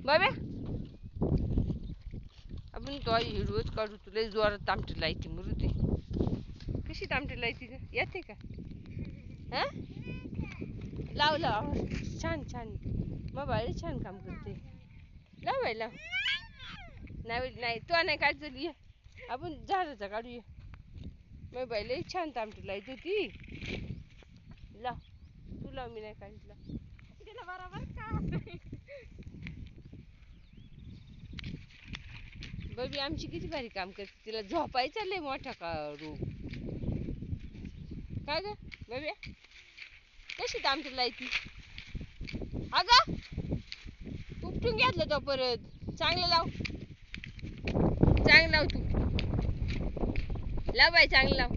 बाबा आपण तो आई रोज काढू तुला जोरात तामटी लायती मरुदी कशी तामटी लायती ग येते का हा लाव लाव छान छान मग बाई छान काम करते लाव बाई लाव नाही नाही तो नाही काढतो ये आपण झाडाचा काढूया मग बाई लई छान तामटी लायती ती लाव तू लाव मी नाही काढितला तिला बरोबर का बबी आमची किती भारी काम करते तिला झोपायचा लय मोठा का रोग काय ग बबी कशी तामटी लायती अगं उपटून घेतलं तो परत चांगलं लाव तू लाव बाई चांगलं लाव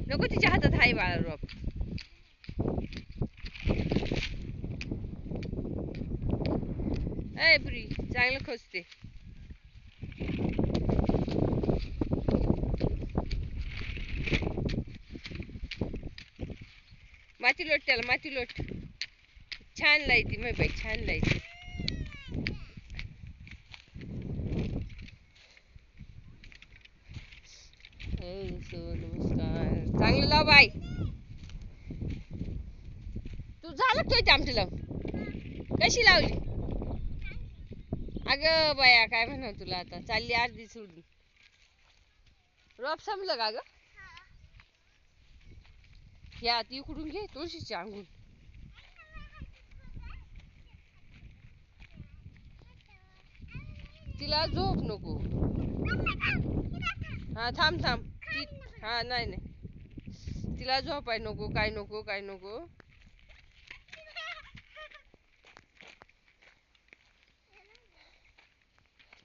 नको तिच्या हातात हाय बाळा रोप ए पुरी चांगलं खोचते माती लोट त्याला माती लोट छान लायती मग बाई छान लायती नमस्कार चांगलं लाव बाई तू झालं तो आमटी लाव कशी लावली अगं बाया काय म्हणा तुला आता चालली अर्धी सोडून रोप संपलं का ग या ती इकडून घे तुळशीची अंगून तिला झोप नको हा थांब ती हा नाही नाही तिला झोपाय नको काय नको काय नको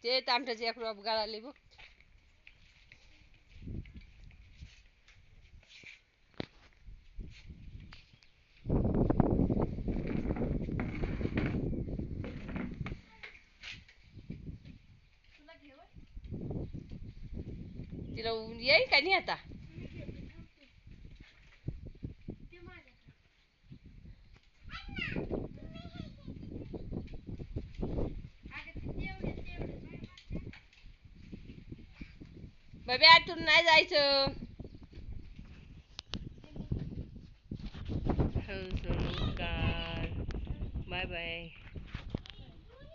ते तामट्याचे एक रोप गळाले बघ तिला येईल का नाही आता बाबी आतून नाही जायचं नमस्कार बाय बाय